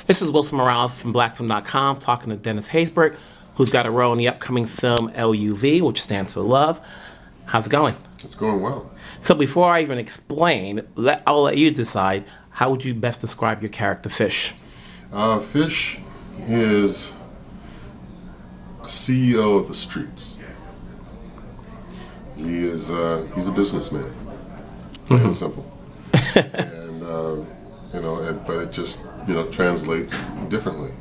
This is Wilson Morales from blackfilm.com talking to Dennis Haysbert, who's got a role in the upcoming film LUV, which stands for Love. How's it going? It's going well. So before I even explain, I'll let you decide, how would you best describe your character, Fish? Fish is a CEO of the streets. He's a businessman, plain and simple. And but it just translates differently.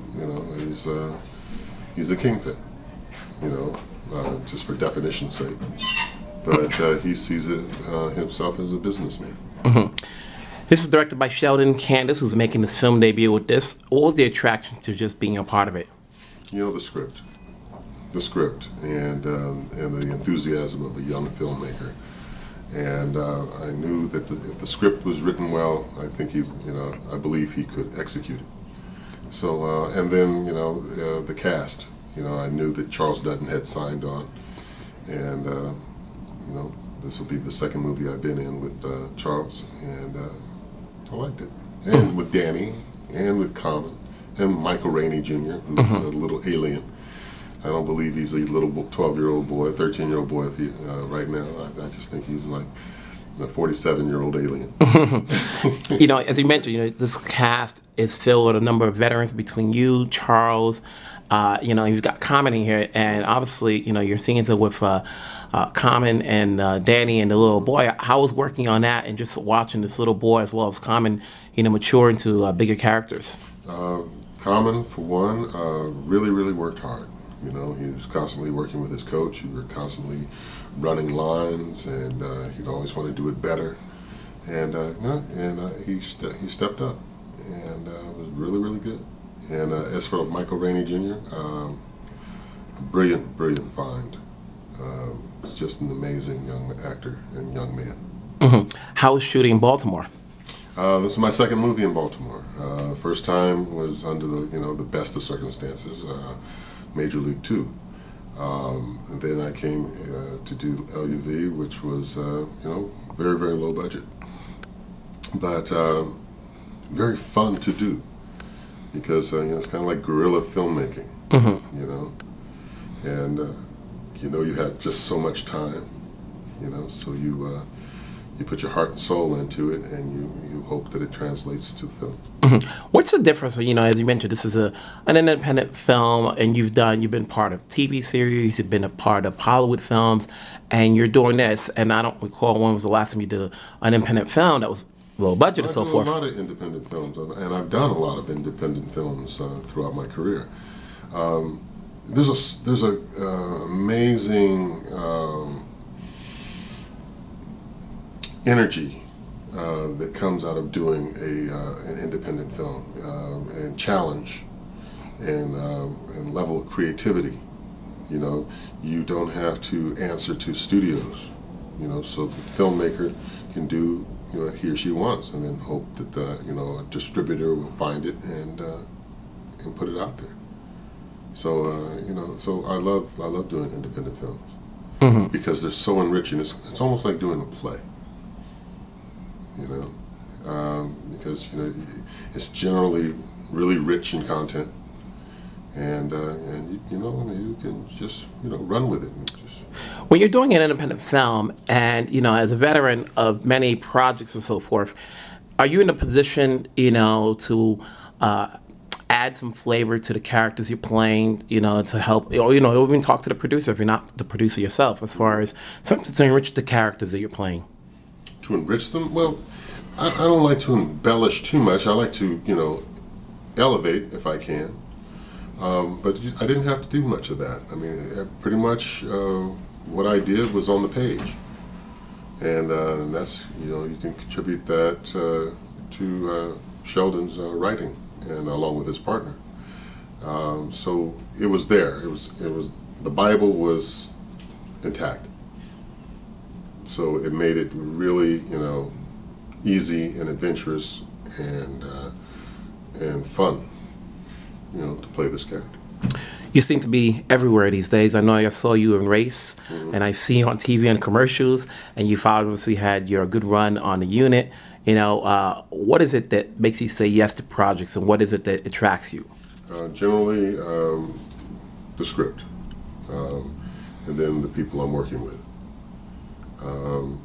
He's a kingpin. Just for definition's sake. But he sees it himself as a businessman. Mm-hmm. This is directed by Sheldon Candis, who's making his film debut with this. What was the attraction to just being a part of it? The script, and the enthusiasm of a young filmmaker. And I knew that if the script was written well, I think I believe he could execute it. So, and then the cast. I knew that Charles Dutton had signed on, and this will be the second movie I've been in with Charles, and I liked it. And with Danny, and with Common, and Michael Rainey Jr., who's a little alien. I don't believe he's a little 12-year-old boy, 13-year-old boy right now. I just think he's like a 47-year-old alien. As you mentioned, this cast is filled with a number of veterans between you, Charles. You've got Common in here, and obviously, you're seeing it with Common and Danny and the little boy. How was working on that and just watching this little boy as well as Common, mature into bigger characters? Common, for one, really worked hard. He was constantly working with his coach. We were constantly running lines, and he'd always want to do it better. And he stepped up, and it was really good. And as for Michael Rainey Jr., brilliant find. He's just an amazing young actor and young man. Mm-hmm. How was shooting in Baltimore? This is my second movie in Baltimore. The first time was under the best of circumstances. Major League 2. And then I came to do LUV, which was, very low budget. But very fun to do because, it's kind of like guerrilla filmmaking, And, you have just so much time, so you put your heart and soul into it, and you hope that it translates to film. Mm-hmm. What's the difference? As you mentioned, this is an independent film, and you've been part of TV series, you've been a part of Hollywood films, and you're doing this. And I don't recall when was the last time you did an independent film that was low budget and so forth. I do a lot of independent films, and I've done a lot of independent films throughout my career. There's a amazing energy that comes out of doing an independent film, and challenge and level of creativity. You don't have to answer to studios. So the filmmaker can do what he or she wants, and then hope that a distributor will find it and put it out there. So so I love doing independent films because they're so enriching. It's almost like doing a play. Because it's generally really rich in content, and you can just run with it. When you're doing an independent film, and as a veteran of many projects and so forth, are you in a position to add some flavor to the characters you're playing, to help, or even talk to the producer if you're not the producer yourself, as far as something to enrich the characters that you're playing? To enrich them? Well, I don't like to embellish too much. I like to, elevate if I can. But I didn't have to do much of that. I mean, pretty much what I did was on the page. And that's, you can contribute that to Sheldon's writing, and along with his partner. So it was there. It was the Bible was intact. So it made it really, easy and adventurous and fun, to play this character. You seem to be everywhere these days. I know I saw you in Race, and I've seen you on TV and commercials, and you've obviously had your good run on The Unit. What is it that makes you say yes to projects, and what is it that attracts you? Generally, the script, and then the people I'm working with.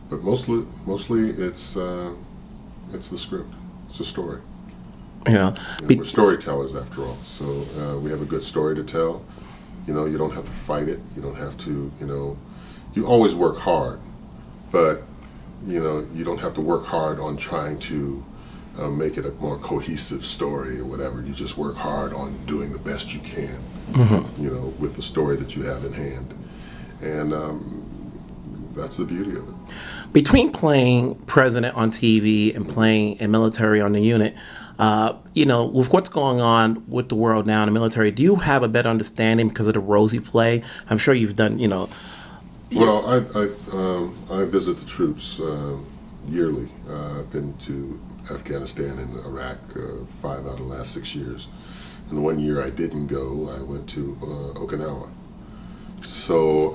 But mostly it's the script. It's the story. We're storytellers after all, so we have a good story to tell. You don't have to fight it. You don't have to. You always work hard, but you don't have to work hard on trying to make it a more cohesive story or whatever. You just work hard on doing the best you can, with the story that you have in hand, and that's the beauty of it. Between playing president on TV and playing a military on the unit, with what's going on with the world now in the military, do you have a better understanding because of the roles you play? I'm sure you've done, Well, I visit the troops yearly. I've been to Afghanistan and Iraq 5 out of the last 6 years. And the 1 year I didn't go, I went to Okinawa. So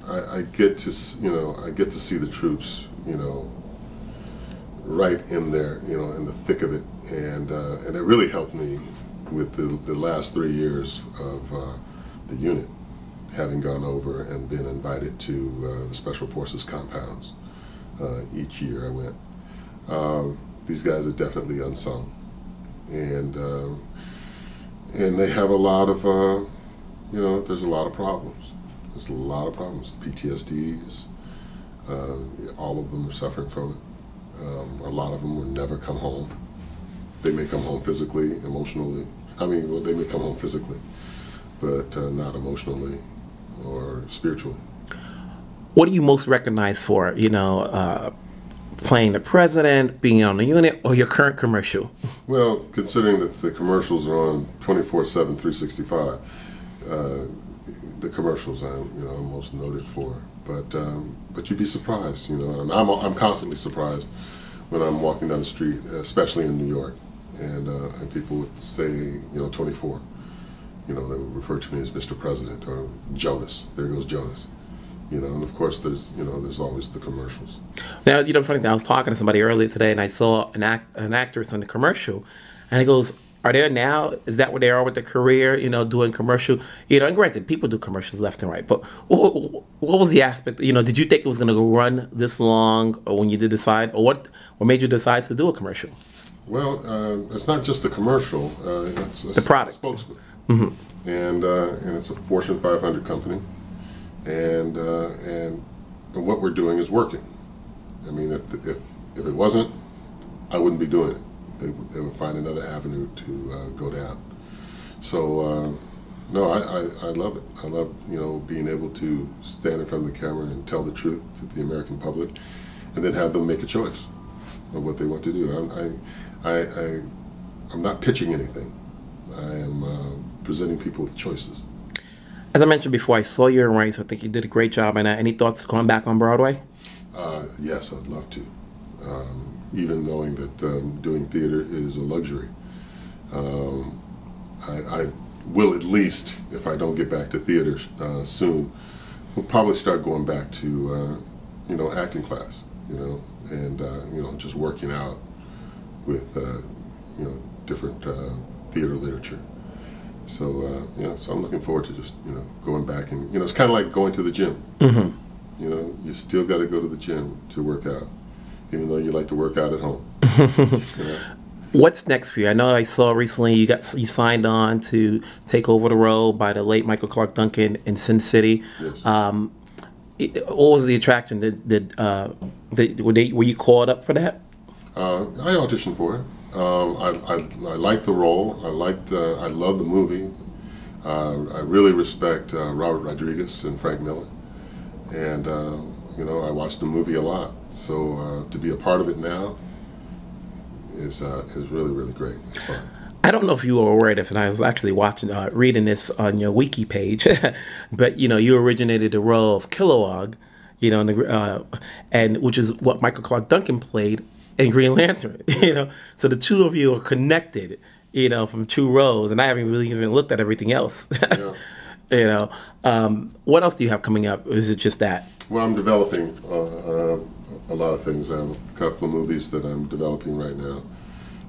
I get to see the troops, right in there, in the thick of it, and it really helped me with the last 3 years of the unit, having gone over and been invited to the Special Forces compounds. Each year I went. These guys are definitely unsung, and they have a lot of, there's a lot of problems. There's a lot of problems. PTSDs, all of them are suffering from it. A lot of them will never come home. They may come home physically, emotionally. They may come home physically, but not emotionally or spiritually. What do you most recognized for, playing the president, being on the unit, or your current commercial? Well, considering that the commercials are on 24/7, 365, the commercials I'm most noted for. But you'd be surprised, and I'm constantly surprised when I'm walking down the street, especially in New York, and people would say, 24. They would refer to me as Mr. President or Jonas. There goes Jonas. And of course there's always the commercials. Now, funny thing, I was talking to somebody earlier today, and I saw an actress in the commercial, and he goes, "Are they now? Is that where they are with their career? Doing commercial? And granted, people do commercials left and right, but what was the aspect? Did you think it was going to run this long, or when you did decide, or what made you decide to do a commercial?" Well, it's not just the commercial; it's the product, spokesman, and it's a Fortune 500 company. And what we're doing is working. If it wasn't, I wouldn't be doing it. They would find another avenue to go down. So no, I love it. I love being able to stand in front of the camera and tell the truth to the American public, and then have them make a choice of what they want to do. I'm not pitching anything. I am presenting people with choices. As I mentioned before, I saw you in Rice. I think you did a great job. And any thoughts going back on Broadway? Yes, I'd love to. Even knowing that doing theater is a luxury. I will, at least, if I don't get back to theater soon, we'll probably start going back to, acting class, and, just working out with, different theater literature. So, so I'm looking forward to just, going back and, it's kind of like going to the gym. Mm-hmm. You still got to go to the gym to work out, even though you like to work out at home. What's next for you? I know I saw recently you signed on to take over the role by the late Michael Clark Duncan in Sin City. Yes. What was the attraction? Were you called up for that? I auditioned for it. I liked the role. I love the movie. I really respect Robert Rodriguez and Frank Miller, and I watched the movie a lot. So to be a part of it now is really, really great. It's fun. I don't know if you were aware of this, and I was actually reading this on your wiki page, but you originated the role of Kilowog, and which is what Michael Clark Duncan played in Green Lantern, So the two of you are connected, from two roles, and I haven't really even looked at everything else. Yeah. You know, what else do you have coming up? Or is it just that? Well, I'm developing a lot of things. I have a couple of movies that I'm developing right now,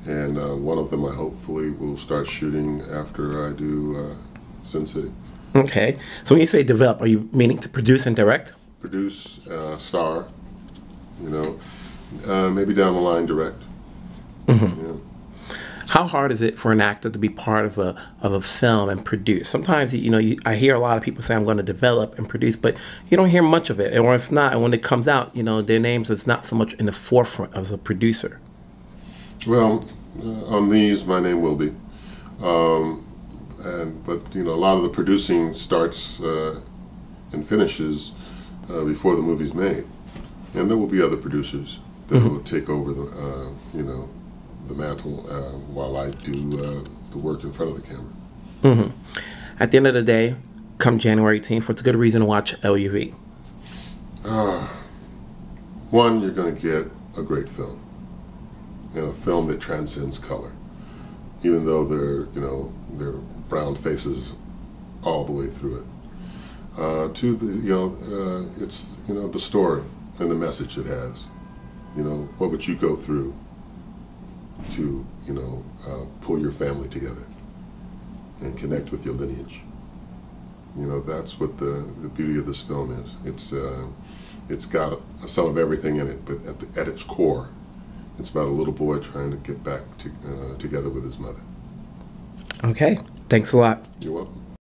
and one of them I hopefully will start shooting after I do Sin City. Okay. So when you say develop, are you meaning to produce and direct? Produce, star, you know, maybe down the line direct. Yeah. How hard is it for an actor to be part of a film and produce? Sometimes, you know, I hear a lot of people say, I'm going to develop and produce, but you don't hear much of it. Or if not, and when it comes out, you know, their names is not so much in the forefront as a producer. Well, on these, my name will be. But, you know, a lot of the producing starts and finishes before the movie's made. And there will be other producers that will take over the, you know, the mantle while I do the work in front of the camera. At the end of the day, come January 18th, what's a good reason to watch LUV? One, you're going to get a great film, and a film that transcends color, even though they're brown faces all the way through it. Two, it's the story and the message it has. You know, what would you go through to pull your family together and connect with your lineage? You know, that's what the beauty of this film is. It's got some of everything in it, but at its core, it's about a little boy trying to get back together with his mother. Okay, thanks a lot. You're welcome.